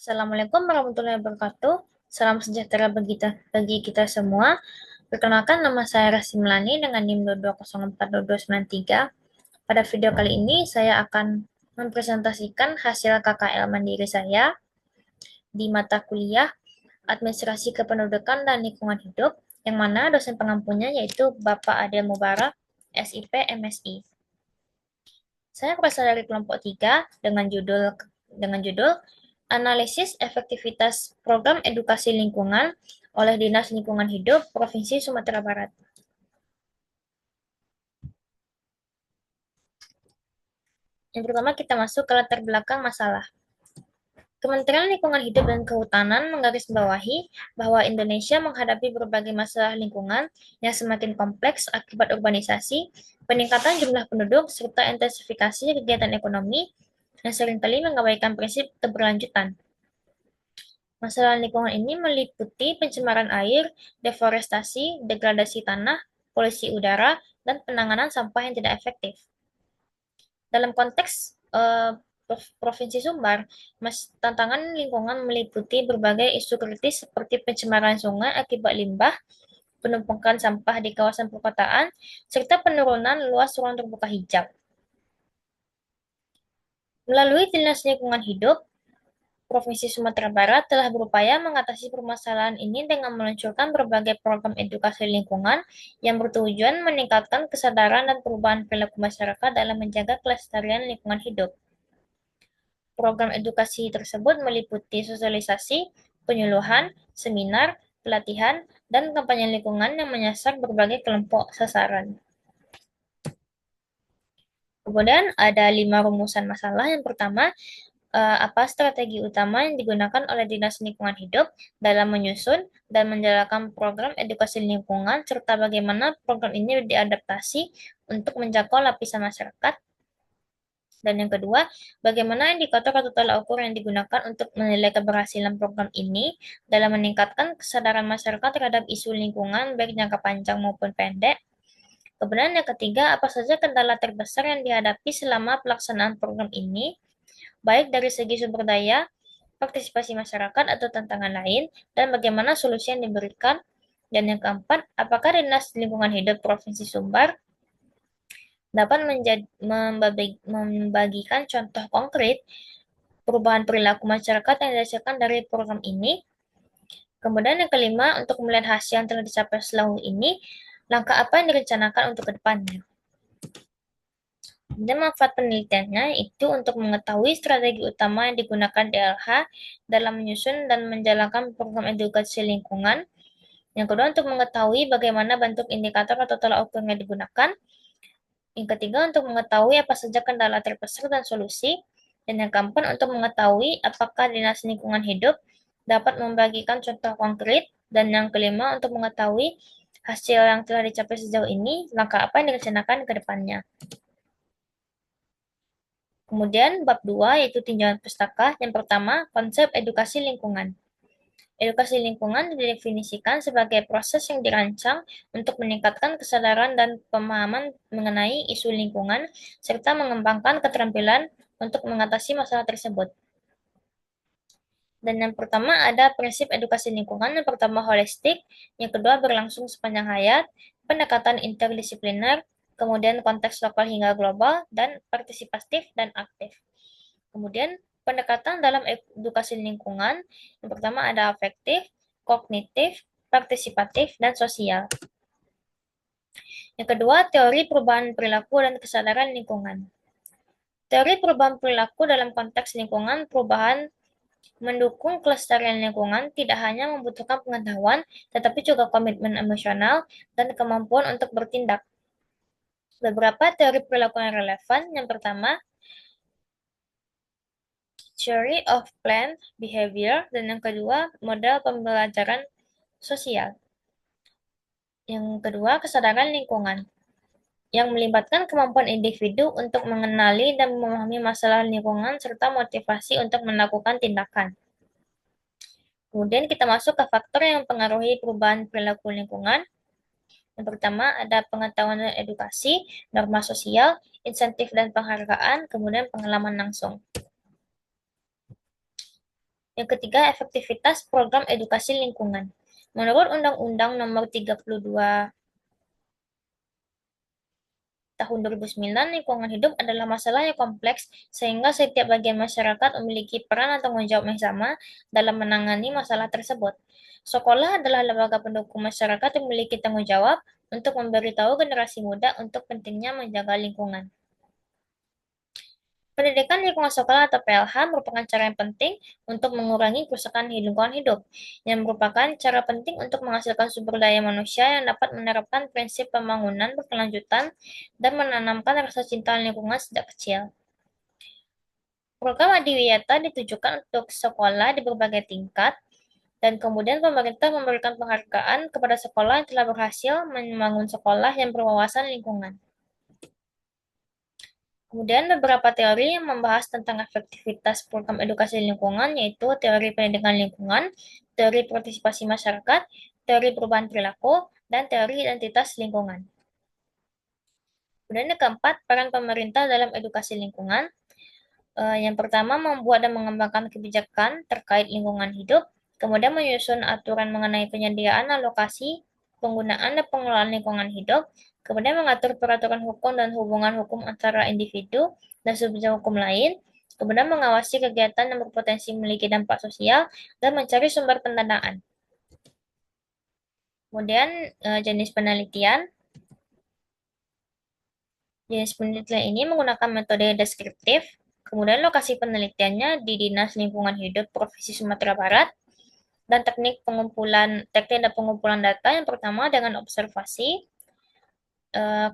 Assalamualaikum warahmatullahi wabarakatuh. Salam sejahtera bagi kita semua. Perkenalkan, nama saya Rasimlani dengan NIM 22042293. Pada video kali ini saya akan mempresentasikan hasil KKL mandiri saya di mata kuliah Administrasi Kependudukan dan Lingkungan Hidup, yang mana dosen pengampunya yaitu Bapak Adel Mubarak, SIP MSI. Saya berasal dari kelompok 3 dengan judul Analisis Efektivitas Program Edukasi Lingkungan oleh Dinas Lingkungan Hidup Provinsi Sumatera Barat. Yang pertama, kita masuk ke latar belakang masalah. Kementerian Lingkungan Hidup dan Kehutanan menggarisbawahi bahwa Indonesia menghadapi berbagai masalah lingkungan yang semakin kompleks akibat urbanisasi, peningkatan jumlah penduduk, serta intensifikasi kegiatan ekonomi yang seringkali mengabaikan prinsip keberlanjutan. Masalah lingkungan ini meliputi pencemaran air, deforestasi, degradasi tanah, polusi udara, dan penanganan sampah yang tidak efektif. Dalam konteks Provinsi Sumbar, tantangan lingkungan meliputi berbagai isu kritis seperti pencemaran sungai akibat limbah, penumpukan sampah di kawasan perkotaan, serta penurunan luas ruang terbuka hijau. Melalui Dinas Lingkungan Hidup, Provinsi Sumatera Barat telah berupaya mengatasi permasalahan ini dengan meluncurkan berbagai program edukasi lingkungan yang bertujuan meningkatkan kesadaran dan perubahan perilaku masyarakat dalam menjaga kelestarian lingkungan hidup. Program edukasi tersebut meliputi sosialisasi, penyuluhan, seminar, pelatihan, dan kampanye lingkungan yang menyasar berbagai kelompok sasaran. Kemudian ada 5 rumusan masalah. Yang pertama, apa strategi utama yang digunakan oleh Dinas Lingkungan Hidup dalam menyusun dan menjalankan program edukasi lingkungan, serta bagaimana program ini diadaptasi untuk menjangkau lapisan masyarakat. Dan yang kedua, bagaimana indikator atau tolak ukur yang digunakan untuk menilai keberhasilan program ini dalam meningkatkan kesadaran masyarakat terhadap isu lingkungan baik jangka panjang maupun pendek. Kemudian yang ketiga, apa saja kendala terbesar yang dihadapi selama pelaksanaan program ini, baik dari segi sumber daya, partisipasi masyarakat, atau tantangan lain, dan bagaimana solusi yang diberikan. Dan yang keempat, apakah Dinas Lingkungan Hidup Provinsi Sumbar dapat membagikan contoh konkret perubahan perilaku masyarakat yang dirasakan dari program ini. Kemudian yang kelima, untuk melihat hasil yang telah dicapai sejauh ini, langkah apa yang direncanakan untuk ke depannya. Dan manfaat penelitiannya itu untuk mengetahui strategi utama yang digunakan DLH dalam menyusun dan menjalankan program edukasi lingkungan. Yang kedua, untuk mengetahui bagaimana bentuk indikator atau tolak ukur yang digunakan. Yang ketiga, untuk mengetahui apa saja kendala terbesar dan solusi. Dan yang keempat, untuk mengetahui apakah Dinas Lingkungan Hidup dapat membagikan contoh konkret. Dan yang kelima, untuk mengetahui hasil yang telah dicapai sejauh ini, langkah apa yang direncanakan ke depannya. Kemudian bab 2 yaitu tinjauan pustaka. Yang pertama, konsep edukasi lingkungan. Edukasi lingkungan didefinisikan sebagai proses yang dirancang untuk meningkatkan kesadaran dan pemahaman mengenai isu lingkungan serta mengembangkan keterampilan untuk mengatasi masalah tersebut. Dan yang pertama ada prinsip edukasi lingkungan. Yang pertama holistik, yang kedua berlangsung sepanjang hayat, pendekatan interdisipliner, kemudian konteks lokal hingga global, dan partisipatif dan aktif. Kemudian pendekatan dalam edukasi lingkungan, yang pertama ada afektif, kognitif, partisipatif, dan sosial. Yang kedua, teori perubahan perilaku dan kesadaran lingkungan. Teori perubahan perilaku dalam konteks lingkungan, perubahan mendukung kelestarian lingkungan tidak hanya membutuhkan pengetahuan, tetapi juga komitmen emosional dan kemampuan untuk bertindak. Beberapa teori perilaku yang relevan. Yang pertama, Theory of Planned Behavior, dan yang kedua, model pembelajaran sosial. Yang kedua, kesadaran lingkungan, yang melibatkan kemampuan individu untuk mengenali dan memahami masalah lingkungan serta motivasi untuk melakukan tindakan. Kemudian kita masuk ke faktor yang mempengaruhi perubahan perilaku lingkungan. Yang pertama ada pengetahuan dan edukasi, norma sosial, insentif dan penghargaan, kemudian pengalaman langsung. Yang ketiga, efektivitas program edukasi lingkungan. Menurut Undang-Undang Nomor 32 Tahun 2009, lingkungan hidup adalah masalah yang kompleks sehingga setiap bagian masyarakat memiliki peran dan tanggung jawab yang sama dalam menangani masalah tersebut. Sekolah adalah lembaga pendukung masyarakat yang memiliki tanggung jawab untuk memberitahu generasi muda untuk pentingnya menjaga lingkungan. Pendidikan lingkungan sekolah atau PLH merupakan cara yang penting untuk mengurangi kerusakan lingkungan hidup, yang merupakan cara penting untuk menghasilkan sumber daya manusia yang dapat menerapkan prinsip pembangunan berkelanjutan dan menanamkan rasa cinta lingkungan sejak kecil. Program Adiwiyata ditujukan untuk sekolah di berbagai tingkat, dan kemudian pemerintah memberikan penghargaan kepada sekolah yang telah berhasil membangun sekolah yang berwawasan lingkungan. Kemudian beberapa teori yang membahas tentang efektivitas program edukasi lingkungan yaitu teori pendidikan lingkungan, teori partisipasi masyarakat, teori perubahan perilaku, dan teori identitas lingkungan. Kemudian yang keempat, peran pemerintah dalam edukasi lingkungan. Yang pertama, membuat dan mengembangkan kebijakan terkait lingkungan hidup, kemudian menyusun aturan mengenai penyediaan alokasi, penggunaan dan pengelolaan lingkungan hidup, kemudian mengatur peraturan hukum dan hubungan hukum antara individu dan subjek hukum lain, kemudian mengawasi kegiatan yang berpotensi memiliki dampak sosial, dan mencari sumber pendanaan. Kemudian jenis penelitian. Jenis penelitian ini menggunakan metode deskriptif. Kemudian lokasi penelitiannya di Dinas Lingkungan Hidup Provinsi Sumatera Barat, dan teknik dan pengumpulan data yang pertama dengan observasi,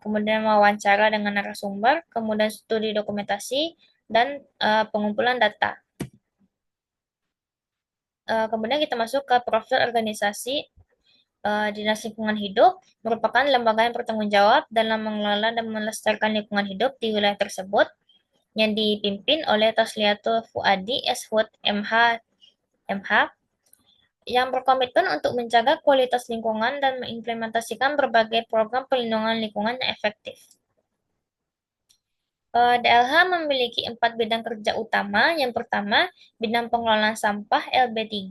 kemudian wawancara dengan narasumber, kemudian studi dokumentasi, dan pengumpulan data. Kemudian kita masuk ke profil organisasi. Dinas Lingkungan Hidup merupakan lembaga yang bertanggung jawab dalam mengelola dan melestarikan lingkungan hidup di wilayah tersebut, yang dipimpin oleh Tasliatul Fuadi, SHUT, MH, yang berkomitmen untuk menjaga kualitas lingkungan dan mengimplementasikan berbagai program perlindungan lingkungan yang efektif. DLH memiliki 4 bidang kerja utama. Yang pertama, bidang pengelolaan sampah LB3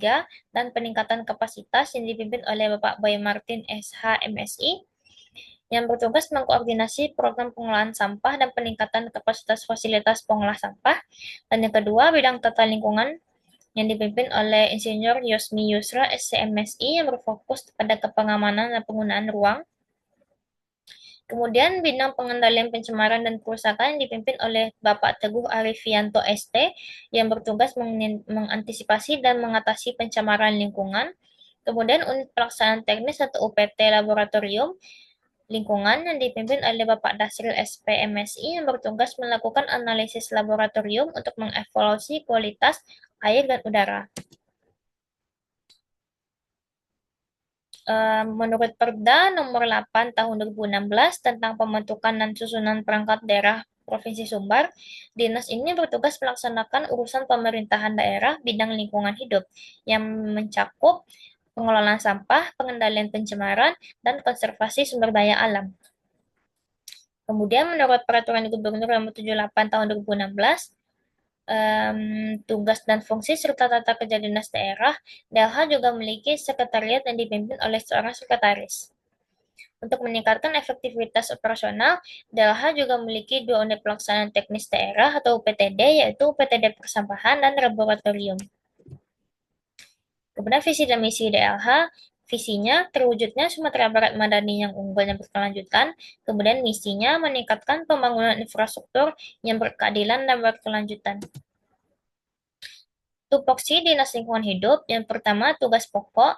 dan peningkatan kapasitas yang dipimpin oleh Bapak Boy Martin SH MSI, yang bertugas mengkoordinasi program pengelolaan sampah dan peningkatan kapasitas fasilitas pengolah sampah. Dan yang kedua, bidang tata lingkungan yang dipimpin oleh Insinyur Yosmi Yusra SCMSI yang berfokus pada kepengamanan dan penggunaan ruang. Kemudian bidang pengendalian pencemaran dan kerusakan yang dipimpin oleh Bapak Teguh Arifianto ST yang bertugas mengantisipasi dan mengatasi pencemaran lingkungan. Kemudian unit pelaksanaan teknis atau UPT laboratorium lingkungan yang dipimpin oleh Bapak Dasril SPMSI yang bertugas melakukan analisis laboratorium untuk mengevaluasi kualitas air dan udara. Menurut Perda Nomor 8 Tahun 2016 tentang pembentukan dan susunan perangkat daerah Provinsi Sumbar, dinas ini bertugas melaksanakan urusan pemerintahan daerah bidang lingkungan hidup yang mencakup pengelolaan sampah, pengendalian pencemaran, dan konservasi sumber daya alam. Kemudian menurut Peraturan Gubernur Nomor 78 Tahun 2016, tugas dan fungsi serta tata kerja dinas daerah, DLH juga memiliki sekretariat yang dipimpin oleh seorang sekretaris. Untuk meningkatkan efektivitas operasional, DLH juga memiliki 2 unit pelaksanaan teknis daerah atau UPTD, yaitu UPTD Persampahan dan Laboratorium. Kemudian visi dan misi DLH, visinya terwujudnya Sumatera Barat Madani yang unggul dan berkelanjutan. Kemudian misinya meningkatkan pembangunan infrastruktur yang berkeadilan dan berkelanjutan. Tupoksi Dinas Lingkungan Hidup, yang pertama tugas pokok,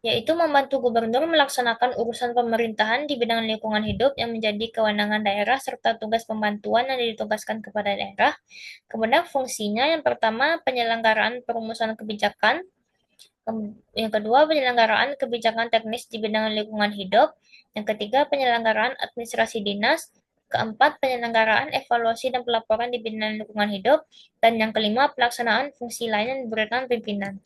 yaitu membantu gubernur melaksanakan urusan pemerintahan di bidang lingkungan hidup yang menjadi kewenangan daerah serta tugas pembantuan yang ditugaskan kepada daerah. Kemudian fungsinya yang pertama penyelenggaraan perumusan kebijakan, yang kedua penyelenggaraan kebijakan teknis di bidang lingkungan hidup, yang ketiga penyelenggaraan administrasi dinas, keempat penyelenggaraan evaluasi dan pelaporan di bidang lingkungan hidup, dan yang kelima pelaksanaan fungsi lain yang diberikan pimpinan.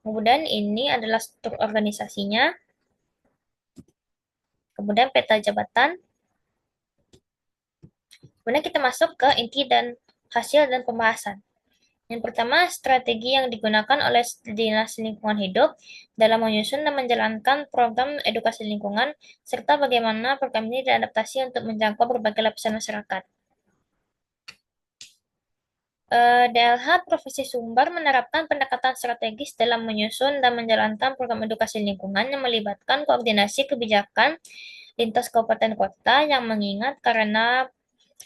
Kemudian ini adalah struktur organisasinya. Kemudian peta jabatan. Kemudian kita masuk ke inti dan hasil dan pembahasan. Yang pertama, strategi yang digunakan oleh Dinas Lingkungan Hidup dalam menyusun dan menjalankan program edukasi lingkungan, serta bagaimana program ini diadaptasi untuk menjangkau berbagai lapisan masyarakat. DLH Provinsi Sumbar menerapkan pendekatan strategis dalam menyusun dan menjalankan program edukasi lingkungan yang melibatkan koordinasi kebijakan lintas kabupaten kota yang mengingat karena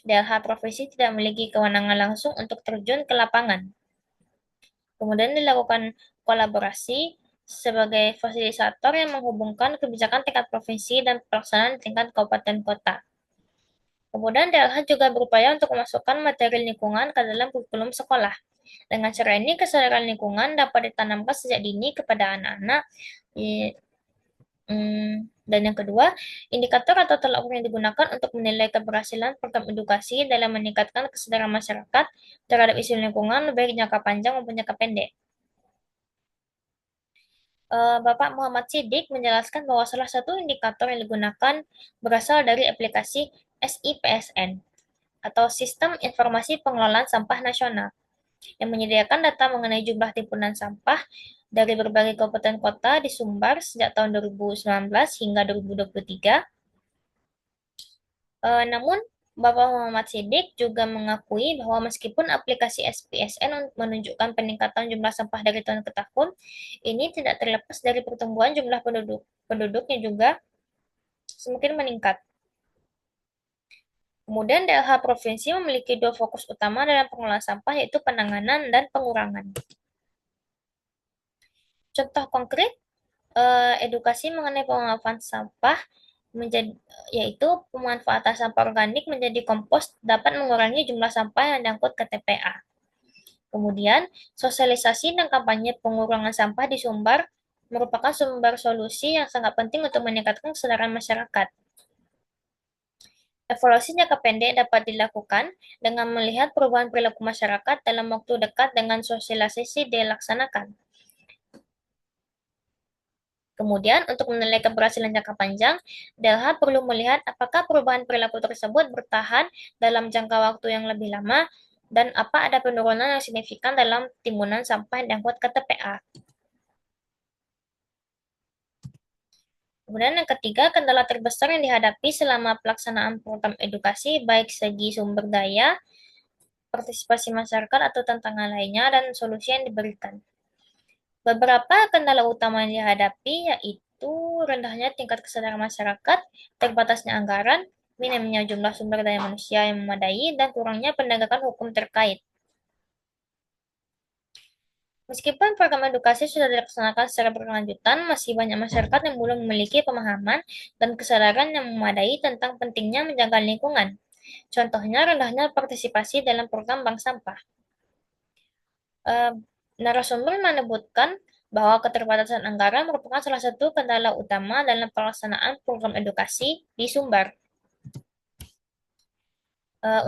DLH Provinsi tidak memiliki kewenangan langsung untuk terjun ke lapangan. Kemudian dilakukan kolaborasi sebagai fasilitator yang menghubungkan kebijakan tingkat provinsi dan pelaksanaan tingkat kabupaten kota. Kemudian DLH juga berupaya untuk memasukkan materi lingkungan ke dalam kurikulum sekolah. Dengan cara ini, kesadaran lingkungan dapat ditanamkan sejak dini kepada anak-anak. Dan yang kedua, indikator atau tolak ukur yang digunakan untuk menilai keberhasilan program edukasi dalam meningkatkan kesadaran masyarakat terhadap isu lingkungan baik jangka panjang maupun jangka pendek. Bapak Muhammad Siddiq menjelaskan bahwa salah satu indikator yang digunakan berasal dari aplikasi SIPSN atau Sistem Informasi Pengelolaan Sampah Nasional yang menyediakan data mengenai jumlah timbunan sampah dari berbagai kabupaten kota di Sumbar sejak tahun 2019 hingga 2023. Namun, Bapak Muhammad Siddiq juga mengakui bahwa meskipun aplikasi SPSN menunjukkan peningkatan jumlah sampah dari tahun ke tahun, ini tidak terlepas dari pertumbuhan jumlah penduduknya juga semakin meningkat. Kemudian DLH Provinsi memiliki dua fokus utama dalam pengelolaan sampah, yaitu penanganan dan pengurangan. Contoh konkret, edukasi mengenai pemanfaatan sampah menjadi yaitu pemanfaatan sampah organik menjadi kompos dapat mengurangi jumlah sampah yang diangkut ke TPA. Kemudian, sosialisasi dan kampanye pengurangan sampah di Sumbar merupakan sumber solusi yang sangat penting untuk meningkatkan kesadaran masyarakat. Evaluasi jangka pendek dapat dilakukan dengan melihat perubahan perilaku masyarakat dalam waktu dekat dengan sosialisasi dilaksanakan. Kemudian, untuk menilai keberhasilan jangka panjang, DLH perlu melihat apakah perubahan perilaku tersebut bertahan dalam jangka waktu yang lebih lama dan apa ada penurunan yang signifikan dalam timbunan sampah yang diangkut ke TPA. Kemudian yang ketiga, kendala terbesar yang dihadapi selama pelaksanaan program edukasi baik segi sumber daya, partisipasi masyarakat atau tantangan lainnya dan solusi yang diberikan. Beberapa kendala utama yang dihadapi yaitu rendahnya tingkat kesadaran masyarakat, terbatasnya anggaran, minimnya jumlah sumber daya manusia yang memadai, dan kurangnya penegakan hukum terkait. Meskipun program edukasi sudah dilaksanakan secara berkelanjutan, masih banyak masyarakat yang belum memiliki pemahaman dan kesadaran yang memadai tentang pentingnya menjaga lingkungan. Contohnya rendahnya partisipasi dalam program bank sampah. Narasumber menyebutkan bahwa keterbatasan anggaran merupakan salah satu kendala utama dalam pelaksanaan program edukasi di Sumbar.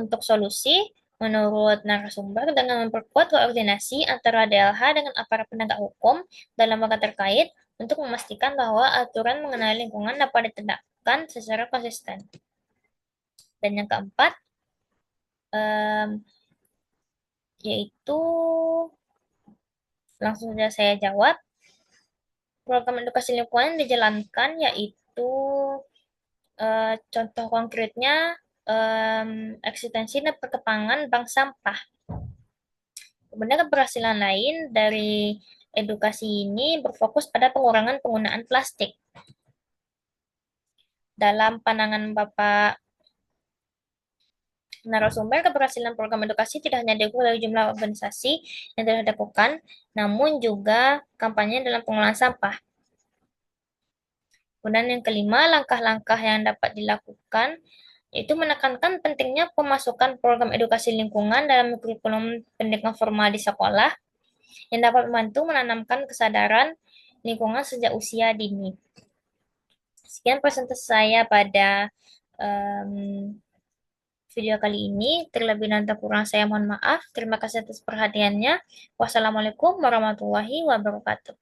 Untuk solusi, menurut narasumber, dengan memperkuat koordinasi antara DLH dengan aparat penegak hukum dalam lembaga terkait untuk memastikan bahwa aturan mengenai lingkungan dapat ditegakkan secara konsisten. Dan yang keempat, yaitu langsung saja saya jawab. Program edukasi lingkungan yang dijalankan yaitu contoh konkretnya eksistensi dan perkembangan bank sampah. Kemudian keberhasilan lain dari edukasi ini berfokus pada pengurangan penggunaan plastik. Dalam pandangan Bapak narasumber, keberhasilan program edukasi tidak hanya diukur dari jumlah organisasi yang telah dilakukan, namun juga kampanye dalam pengelolaan sampah. Kemudian yang kelima, langkah-langkah yang dapat dilakukan yaitu menekankan pentingnya pemasukan program edukasi lingkungan dalam kurikulum pendidikan formal di sekolah yang dapat membantu menanamkan kesadaran lingkungan sejak usia dini. Sekian presentasi saya pada video kali ini. Terlebih dan kurang saya mohon maaf. Terima kasih atas perhatiannya. Wassalamualaikum warahmatullahi wabarakatuh.